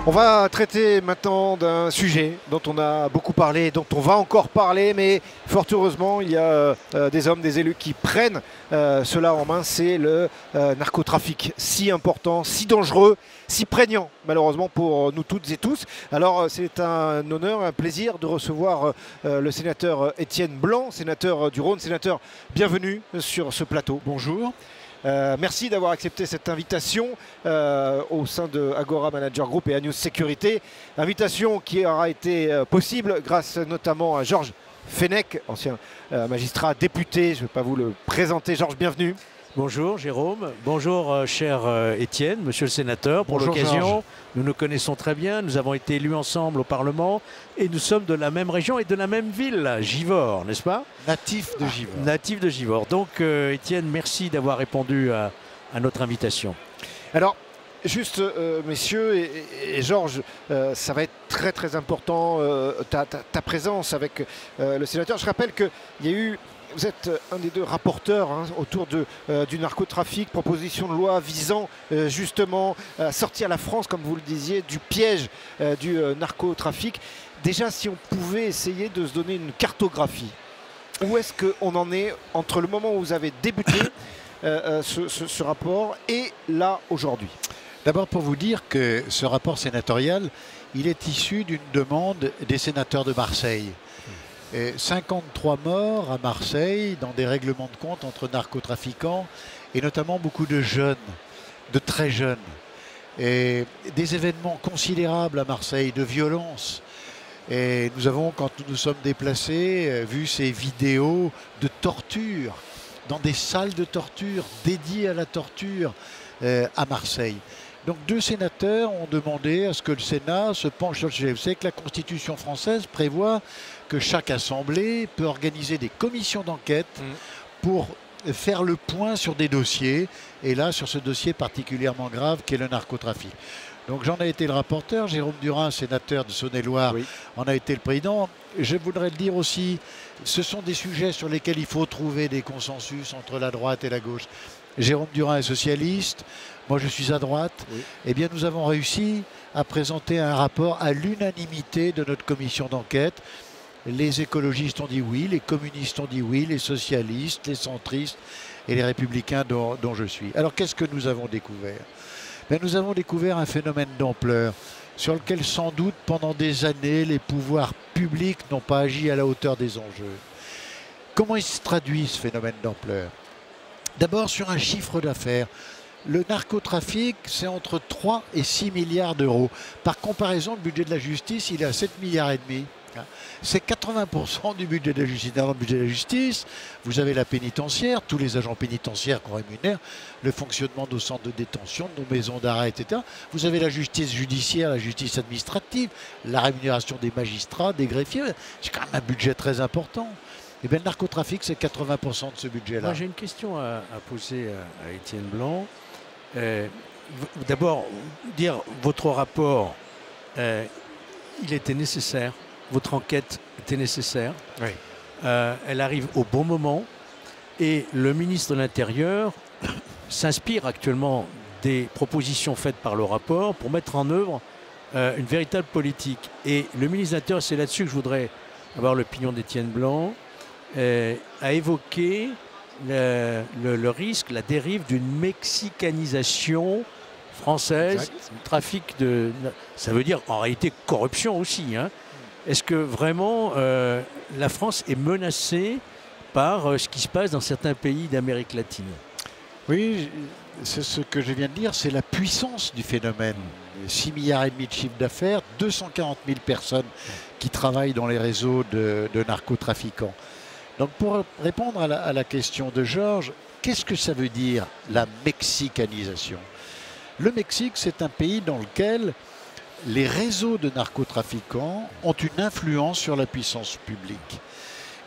On va traiter maintenant d'un sujet dont on a beaucoup parlé, dont on va encore parler, mais fort heureusement, il y a des hommes, des élus qui prennent cela en main. C'est le narcotrafic, si important, si dangereux, si prégnant, malheureusement, pour nous toutes et tous. Alors, c'est un honneur, un plaisir de recevoir le sénateur Étienne Blanc, sénateur du Rhône. Sénateur, bienvenue sur ce plateau. Bonjour. Merci d'avoir accepté cette invitation au sein de Agora Manager Group et à News Sécurité. Invitation qui aura été possible grâce notamment à Georges Fenech, ancien magistrat député. Je ne vais pas vous le présenter. Georges, bienvenue. Bonjour Jérôme, bonjour cher Étienne, monsieur le sénateur. Pour l'occasion, nous nous connaissons très bien, nous avons été élus ensemble au Parlement et nous sommes de la même région et de la même ville, Givors, n'est-ce pas? Natif de Givors. Natif de Givors. Donc Étienne, merci d'avoir répondu à notre invitation. Alors, juste, messieurs et Georges, ça va être très très important, ta présence avec le sénateur. Je rappelle qu'il y a eu... Vous êtes un des deux rapporteurs autour du narcotrafic, proposition de loi visant justement à sortir la France, comme vous le disiez, du piège du narcotrafic. Déjà, si on pouvait essayer de se donner une cartographie, où est-ce qu'on en est entre le moment où vous avez débuté ce rapport et là, aujourd'hui? D'abord, pour vous dire que ce rapport sénatorial, il est issu d'une demande des sénateurs de Marseille. Et 53 morts à Marseille dans des règlements de compte entre narcotrafiquants et notamment beaucoup de jeunes, de très jeunes. Et des événements considérables à Marseille, de violence. Et nous avons, quand nous nous sommes déplacés, vu ces vidéos de torture, dans des salles de torture dédiées à la torture à Marseille. Donc deux sénateurs ont demandé à ce que le Sénat se penche sur le sujet. Vous savez que la Constitution française prévoit que chaque assemblée peut organiser des commissions d'enquête pour faire le point sur des dossiers, et là sur ce dossier particulièrement grave qu'est le narcotrafic. Donc j'en ai été le rapporteur, Jérôme Durin, sénateur de Saône-et-Loire, en a été le président. Je voudrais le dire aussi, ce sont des sujets sur lesquels il faut trouver des consensus entre la droite et la gauche. Jérôme Durin est socialiste, moi je suis à droite. Eh bien nous avons réussi à présenter un rapport à l'unanimité de notre commission d'enquête. Les écologistes ont dit oui, les communistes ont dit oui, les socialistes, les centristes et les républicains dont je suis. Alors qu'est-ce que nous avons découvert? Ben, nous avons découvert un phénomène d'ampleur sur lequel sans doute pendant des années les pouvoirs publics n'ont pas agi à la hauteur des enjeux. Comment il se traduit ce phénomène d'ampleur? D'abord sur un chiffre d'affaires. Le narcotrafic, c'est entre 3 et 6 milliards d'euros. Par comparaison, le budget de la justice, il est à 7 milliards et demi. C'est 80% du budget de la justice. Dans le budget de la justice, vous avez la pénitentiaire, tous les agents pénitentiaires qu'on rémunère, le fonctionnement de nos centres de détention, de nos maisons d'arrêt, etc. Vous avez la justice judiciaire, la justice administrative, la rémunération des magistrats, des greffiers. C'est quand même un budget très important. Et bien, le narcotrafic, c'est 80% de ce budget-là. J'ai une question à poser à Étienne Blanc. D'abord, dire votre rapport, il était nécessaire. Votre enquête était nécessaire. Oui. Elle arrive au bon moment. Et le ministre de l'Intérieur s'inspire actuellement des propositions faites par le rapport pour mettre en œuvre une véritable politique. Et le ministre de l'Intérieur, c'est là-dessus que je voudrais avoir l'opinion d'Étienne Blanc, a évoqué le risque, la dérive d'une mexicanisation française, trafic de... Ça veut dire en réalité corruption aussi, hein. Est-ce que vraiment la France est menacée par ce qui se passe dans certains pays d'Amérique latine? Oui, c'est ce que je viens de dire, c'est la puissance du phénomène. 6 milliards et demi de chiffre d'affaires, 240 000 personnes qui travaillent dans les réseaux de narcotrafiquants. Donc pour répondre à la question de Georges, qu'est-ce que ça veut dire la mexicanisation? Le Mexique, c'est un pays dans lequel les réseaux de narcotrafiquants ont une influence sur la puissance publique.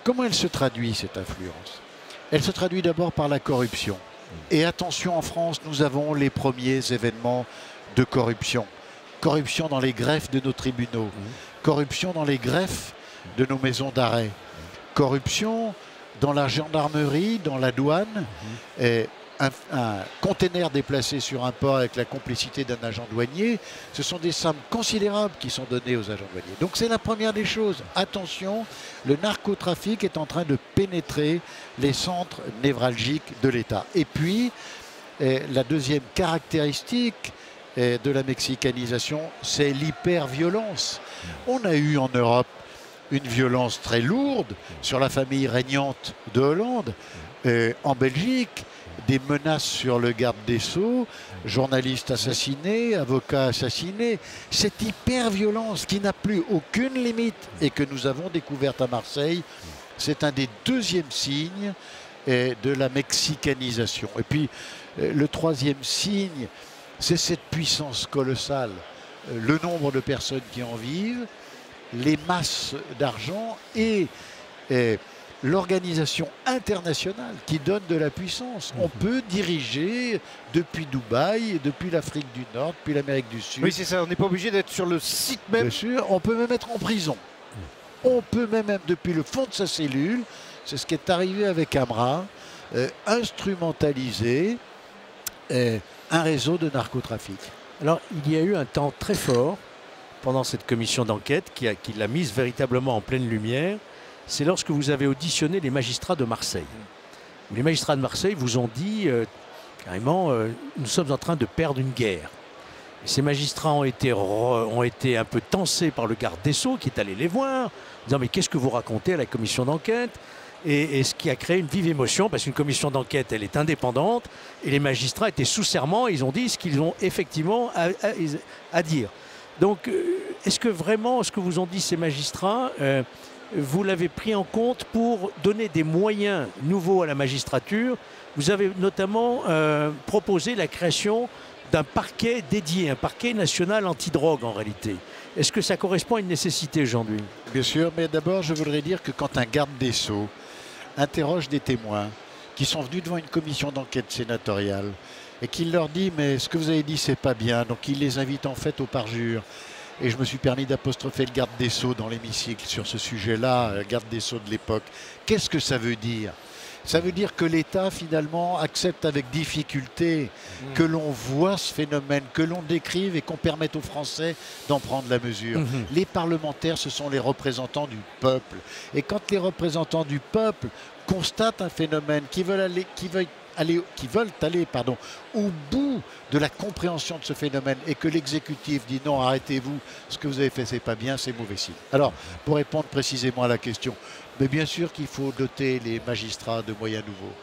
Comment elle se traduit, cette influence? Elle se traduit d'abord par la corruption. Et attention, en France, nous avons les premiers événements de corruption. Corruption dans les greffes de nos tribunaux. Corruption dans les greffes de nos maisons d'arrêt. Corruption dans la gendarmerie, dans la douane. Et un conteneur déplacé sur un port avec la complicité d'un agent douanier, ce sont des sommes considérables qui sont données aux agents douaniers. Donc c'est la première des choses. Attention, le narcotrafic est en train de pénétrer les centres névralgiques de l'État. Et puis, la deuxième caractéristique de la mexicanisation, c'est l'hyperviolence. On a eu en Europe une violence très lourde sur la famille régnante de Hollande. En Belgique, des menaces sur le garde des Sceaux, journalistes assassinés, avocats assassinés. Cette hyper-violence qui n'a plus aucune limite et que nous avons découverte à Marseille, c'est un des deuxièmes signes de la mexicanisation. Et puis, le troisième signe, c'est cette puissance colossale. Le nombre de personnes qui en vivent, les masses d'argent et l'organisation internationale qui donne de la puissance. On peut diriger depuis Dubaï, depuis l'Afrique du Nord, depuis l'Amérique du Sud. Oui, c'est ça, on n'est pas obligé d'être sur le site même. Bien sûr, on peut même être en prison. On peut même, depuis le fond de sa cellule, c'est ce qui est arrivé avec Amra, instrumentaliser un réseau de narcotrafic. Alors, il y a eu un temps très fort pendant cette commission d'enquête qui l'a mise véritablement en pleine lumière. C'est lorsque vous avez auditionné les magistrats de Marseille. Les magistrats de Marseille vous ont dit carrément nous sommes en train de perdre une guerre. Et ces magistrats ont été un peu tensés par le garde des Sceaux qui est allé les voir, disant mais qu'est-ce que vous racontez à la commission d'enquête, et ce qui a créé une vive émotion parce qu'une commission d'enquête elle est indépendante et les magistrats étaient sous serment et ils ont dit ce qu'ils ont effectivement à dire. Donc est-ce que vraiment ce que vous ont dit ces magistrats vous l'avez pris en compte pour donner des moyens nouveaux à la magistrature? Vous avez notamment proposé la création d'un parquet dédié, un parquet national antidrogue en réalité. Est-ce que ça correspond à une nécessité aujourd'hui? Bien sûr, mais d'abord je voudrais dire que quand un garde des Sceaux interroge des témoins qui sont venus devant une commission d'enquête sénatoriale et qu'il leur dit mais ce que vous avez dit c'est pas bien, donc il les invite en fait au parjure. Et je me suis permis d'apostropher le garde des Sceaux dans l'hémicycle sur ce sujet-là, le garde des Sceaux de l'époque. Qu'est-ce que ça veut dire? Ça veut dire que l'État, finalement, accepte avec difficulté que l'on voit ce phénomène, que l'on décrive et qu'on permette aux Français d'en prendre la mesure. Les parlementaires, ce sont les représentants du peuple. Et quand les représentants du peuple constatent un phénomène, qui veulent aller au bout de la compréhension de ce phénomène et que l'exécutif dit non, arrêtez-vous, ce que vous avez fait, c'est pas bien, c'est mauvais signe. Alors, pour répondre précisément à la question, mais bien sûr qu'il faut doter les magistrats de moyens nouveaux.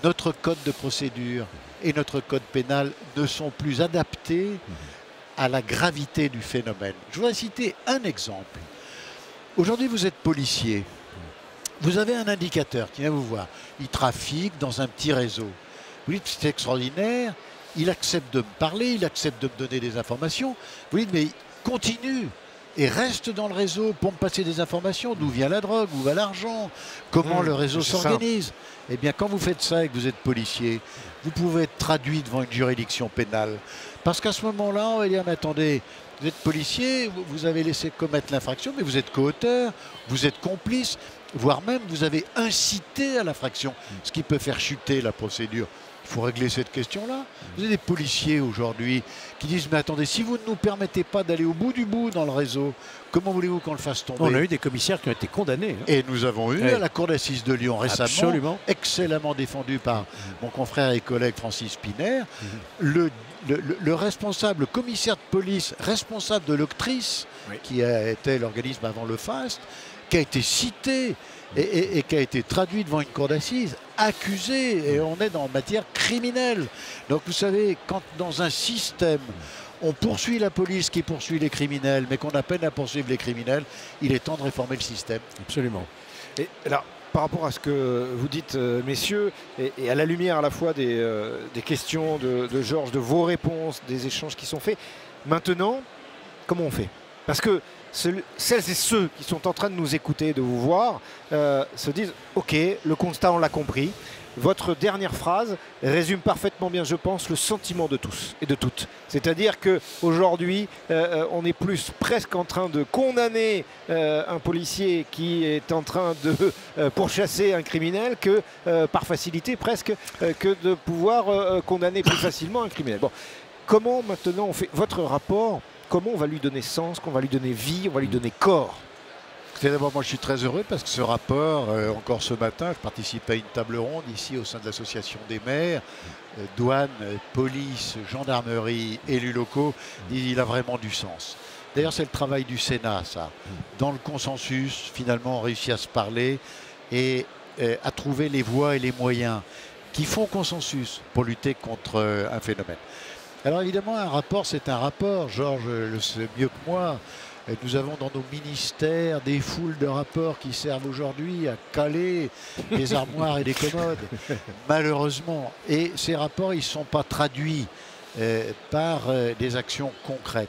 Notre code de procédure et notre code pénal ne sont plus adaptés à la gravité du phénomène. Je voudrais citer un exemple. Aujourd'hui, vous êtes policier. Vous avez un indicateur qui vient vous voir. Il trafique dans un petit réseau. Vous dites, c'est extraordinaire. Il accepte de me parler, il accepte de me donner des informations. Vous dites, mais continue et reste dans le réseau pour me passer des informations. D'où vient la drogue, où va l'argent, comment le réseau s'organise. Eh bien, quand vous faites ça et que vous êtes policier, vous pouvez être traduit devant une juridiction pénale. Parce qu'à ce moment-là, on va dire, mais attendez, vous êtes policier, vous avez laissé commettre l'infraction, mais vous êtes co-auteur, vous êtes complice, voire même vous avez incité à l'infraction, ce qui peut faire chuter la procédure. Il faut régler cette question-là. Vous avez des policiers aujourd'hui qui disent, mais attendez, si vous ne nous permettez pas d'aller au bout du bout dans le réseau, comment voulez-vous qu'on le fasse tomber? On a eu des commissaires qui ont été condamnés. Et nous avons eu à la Cour d'assises de Lyon récemment, excellemment défendu par mon confrère et collègue Francis Piner, le responsable, le commissaire de police, responsable de l'Octrice, qui était l'organisme avant le FAST, qui a été cité et qui a été traduit devant une cour d'assises, accusé, et on est dans matière criminelle. Donc vous savez, quand dans un système, on poursuit la police qui poursuit les criminels, mais qu'on a peine à poursuivre les criminels, il est temps de réformer le système. Absolument. Et alors, par rapport à ce que vous dites, messieurs, et à la lumière à la fois des questions de Georges, de vos réponses, des échanges qui sont faits, maintenant, comment on fait? Parce que celles et ceux qui sont en train de nous écouter, de vous voir, se disent « Ok, le constat, on l'a compris. votre dernière phrase résume parfaitement bien, je pense, le sentiment de tous et de toutes. C'est-à-dire qu'aujourd'hui, on est plus presque en train de condamner un policier qui est en train de pourchasser un criminel que, par facilité presque, que de pouvoir condamner plus facilement un criminel. Bon. Comment maintenant on fait votre rapport? Comment on va lui donner sens, qu'on va lui donner vie, on va lui donner corps? D'abord, moi je suis très heureux parce que ce rapport, encore ce matin, je participe à une table ronde ici au sein de l'association des maires, douane, police, gendarmerie, élus locaux, il a vraiment du sens. D'ailleurs c'est le travail du Sénat ça. Dans le consensus, finalement on réussit à se parler et à trouver les voies et les moyens qui font consensus pour lutter contre un phénomène. Alors évidemment un rapport c'est un rapport, Georges le sait mieux que moi. Nous avons dans nos ministères des foules de rapports qui servent aujourd'hui à caler des armoires et des commodes, malheureusement. Et ces rapports, ils ne sont pas traduits par des actions concrètes.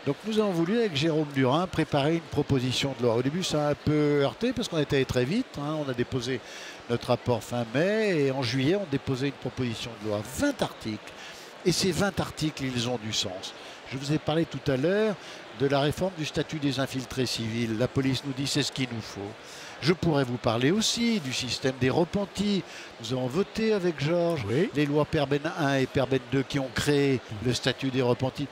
Donc nous avons voulu, avec Jérôme Durin, préparer une proposition de loi. Au début, ça a un peu heurté parce qu'on était allé très vite. Hein. On a déposé notre rapport fin mai et en juillet, on déposait une proposition de loi. 20 articles. Et ces 20 articles, ils ont du sens. Je vous ai parlé tout à l'heure de la réforme du statut des infiltrés civils. La police nous dit c'est ce qu'il nous faut. Je pourrais vous parler aussi du système des repentis. Nous avons voté avec Georges les lois Perben 1 et Perben 2 qui ont créé le statut des repentis.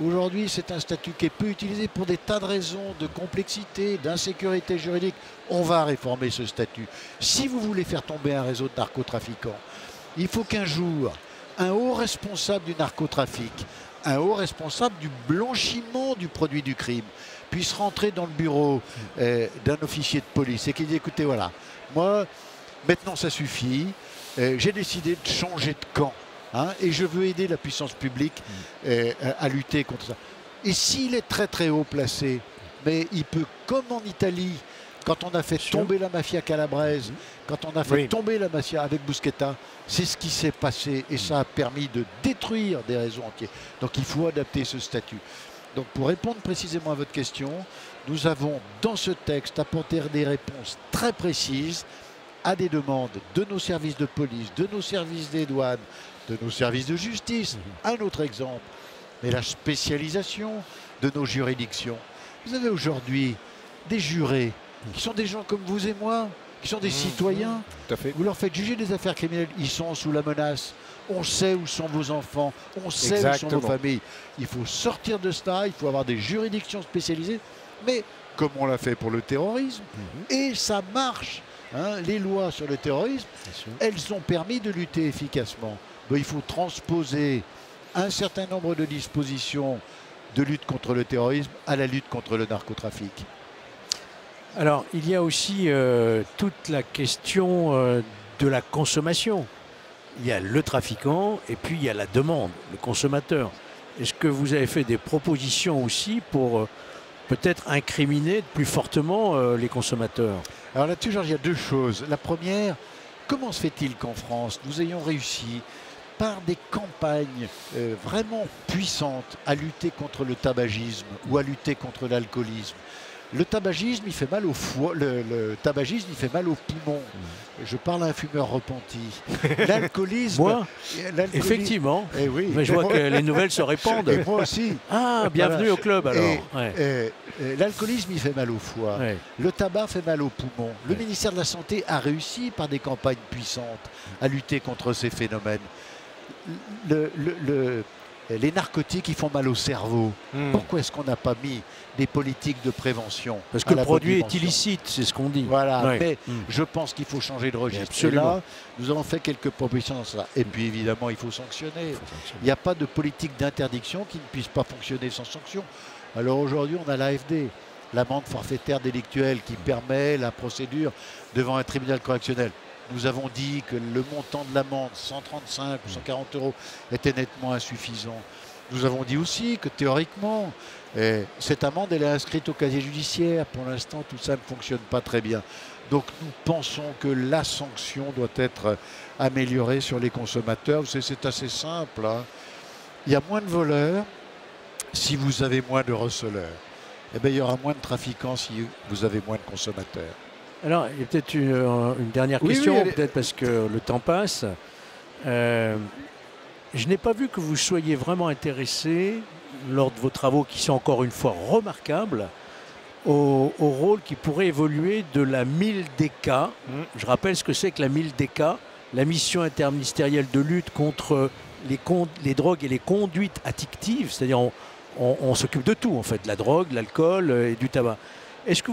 Aujourd'hui, c'est un statut qui est peu utilisé pour des tas de raisons, de complexité, d'insécurité juridique. On va réformer ce statut. Si vous voulez faire tomber un réseau de narcotrafiquants, il faut qu'un jour, un haut responsable du narcotrafic, un haut responsable du blanchiment du produit du crime puisse rentrer dans le bureau d'un officier de police et qu'il dit écoutez voilà, moi maintenant ça suffit, j'ai décidé de changer de camp hein, et je veux aider la puissance publique à lutter contre ça. Et s'il est très très haut placé, mais il peut comme en Italie, quand on a fait tomber la mafia calabraise, quand on a fait tomber la mafia avec Busquetta, c'est ce qui s'est passé et ça a permis de détruire des réseaux entiers. Donc il faut adapter ce statut. Donc pour répondre précisément à votre question, nous avons dans ce texte apporté des réponses très précises à des demandes de nos services de police, de nos services des douanes, de nos services de justice. Un autre exemple, mais la spécialisation de nos juridictions. Vous avez aujourd'hui des jurés qui sont des gens comme vous et moi, qui sont des citoyens. Tout à fait. Vous leur faites juger des affaires criminelles, ils sont sous la menace. On sait où sont vos enfants, on sait où sont vos familles. Il faut sortir de cela, il faut avoir des juridictions spécialisées, mais comme on l'a fait pour le terrorisme, et ça marche. Hein, les lois sur le terrorisme, elles ont permis de lutter efficacement. Donc, il faut transposer un certain nombre de dispositions de lutte contre le terrorisme à la lutte contre le narcotrafic. Alors, il y a aussi toute la question de la consommation. Il y a le trafiquant et puis il y a la demande, le consommateur. Est-ce que vous avez fait des propositions aussi pour peut-être incriminer plus fortement les consommateurs? Alors là-dessus, Georges, il y a deux choses. La première, comment se fait-il qu'en France, nous ayons réussi par des campagnes vraiment puissantes à lutter contre le tabagisme ou à lutter contre l'alcoolisme? Le tabagisme, il fait mal au foie, le tabagisme, il fait mal au poumon. Je parle à un fumeur repenti. L'alcoolisme... Moi, effectivement. Eh oui. Mais je vois que les nouvelles se répandent. Et moi aussi. Ah, bienvenue au club alors. L'alcoolisme, il fait mal au foie. Ouais. Le tabac fait mal au poumon. Le ministère de la Santé a réussi par des campagnes puissantes à lutter contre ces phénomènes. Les narcotiques, ils font mal au cerveau. Pourquoi est-ce qu'on n'a pas mis des politiques de prévention? Parce que le produit est illicite, c'est ce qu'on dit. Voilà, mais je pense qu'il faut changer de registre. Absolument. Et là, nous avons fait quelques propositions dans ça. Et puis évidemment, il faut sanctionner. Il n'y a pas de politique d'interdiction qui ne puisse pas fonctionner sans sanction. Alors aujourd'hui, on a l'AFD, l'amende forfaitaire délictuelle, qui permet la procédure devant un tribunal correctionnel. Nous avons dit que le montant de l'amende, 135 ou 140 euros, était nettement insuffisant. Nous avons dit aussi que théoriquement, cette amende, elle est inscrite au casier judiciaire. Pour l'instant, tout ça ne fonctionne pas très bien. Donc nous pensons que la sanction doit être améliorée sur les consommateurs. C'est assez simple. Hein. Il y a moins de voleurs si vous avez moins de receleurs. Eh bien, il y aura moins de trafiquants si vous avez moins de consommateurs. Alors, il y a peut-être une dernière Oui, question, oui, peut-être parce que le temps passe. Je n'ai pas vu que vous soyez vraiment intéressé, lors de vos travaux qui sont encore une fois remarquables, au rôle qui pourrait évoluer de la MILDECA. Je rappelle ce que c'est que la MILDECA, la mission interministérielle de lutte contre les drogues et les conduites addictives, c'est-à-dire on s'occupe de tout en fait, de la drogue, de l'alcool et du tabac. Est-ce que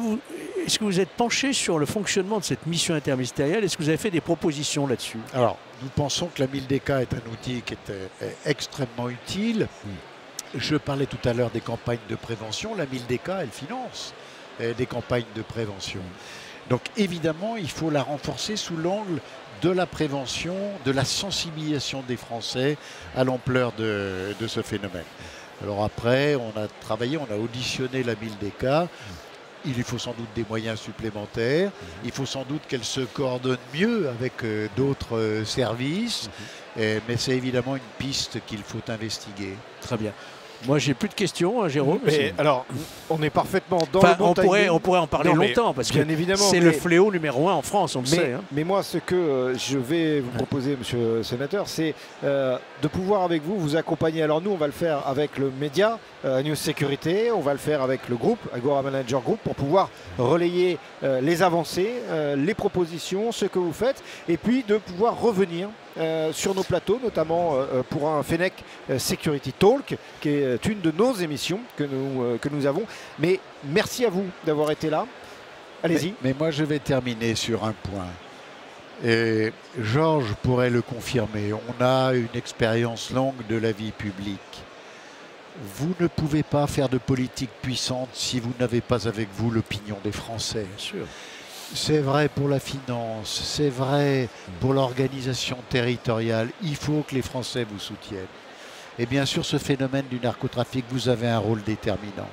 vous êtes penché sur le fonctionnement de cette mission interministérielle? Est-ce que vous avez fait des propositions là-dessus? Alors, nous pensons que la MILDECA est un outil qui est extrêmement utile. Je parlais tout à l'heure des campagnes de prévention. La MILDECA, elle finance des campagnes de prévention. Donc, évidemment, il faut la renforcer sous l'angle de la prévention, de la sensibilisation des Français à l'ampleur de ce phénomène. Alors après, on a travaillé, on a auditionné la MILDECA. Il lui faut sans doute des moyens supplémentaires. Il faut sans doute qu'elle se coordonne mieux avec d'autres services. Mais c'est évidemment une piste qu'il faut investiguer. Très bien. Moi, j'ai plus de questions, hein, Jérôme. Mais alors, on est parfaitement dans le bon timing. On pourrait en parler longtemps, parce que c'est le fléau numéro 1 en France, on le sait. Hein. Mais moi, ce que je vais vous proposer, monsieur le sénateur, c'est de pouvoir avec vous accompagner. Alors nous, on va le faire avec le média, News Sécurité, on va le faire avec le groupe, Agora Manager Group, pour pouvoir relayer les avancées, les propositions, ce que vous faites, et puis de pouvoir revenir sur nos plateaux, notamment pour un Fenech Security Talk, qui est une de nos émissions que nous avons. Mais merci à vous d'avoir été là. Allez-y. Mais moi, je vais terminer sur un point. Et Georges pourrait le confirmer. On a une expérience longue de la vie publique. Vous ne pouvez pas faire de politique puissante si vous n'avez pas avec vous l'opinion des Français. Bien sûr. C'est vrai pour la finance, c'est vrai pour l'organisation territoriale. Il faut que les Français vous soutiennent. Et bien sûr, ce phénomène du narcotrafic, vous avez un rôle déterminant.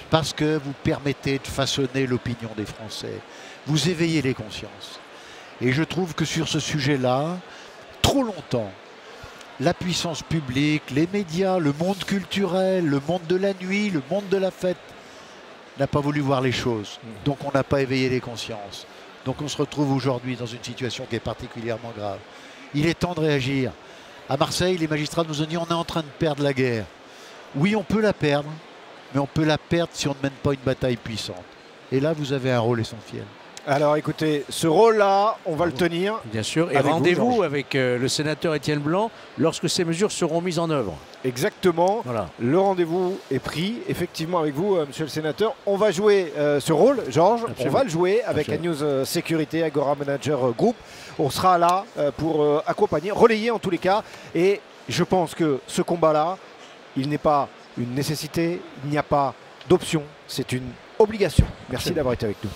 Parce que vous permettez de façonner l'opinion des Français. Vous éveillez les consciences. Et je trouve que sur ce sujet-là, trop longtemps, la puissance publique, les médias, le monde culturel, le monde de la nuit, le monde de la fête, n'a pas voulu voir les choses. Donc on n'a pas éveillé les consciences. Donc on se retrouve aujourd'hui dans une situation qui est particulièrement grave. Il est temps de réagir. À Marseille, les magistrats nous ont dit on est en train de perdre la guerre. Oui, on peut la perdre, mais on peut la perdre si on ne mène pas une bataille puissante. Et là, vous avez un rôle essentiel. Alors écoutez, ce rôle-là, on va le tenir. Bien sûr, et rendez-vous avec le sénateur Étienne Blanc lorsque ces mesures seront mises en œuvre. Exactement, voilà. Le rendez-vous est pris, effectivement avec vous, monsieur le sénateur. On va jouer ce rôle, Georges, on va le jouer avec la News Sécurité, Agora Manager Group. On sera là pour accompagner, relayer en tous les cas. Et je pense que ce combat-là, il n'est pas une nécessité, il n'y a pas d'option, c'est une obligation. Merci d'avoir été avec nous.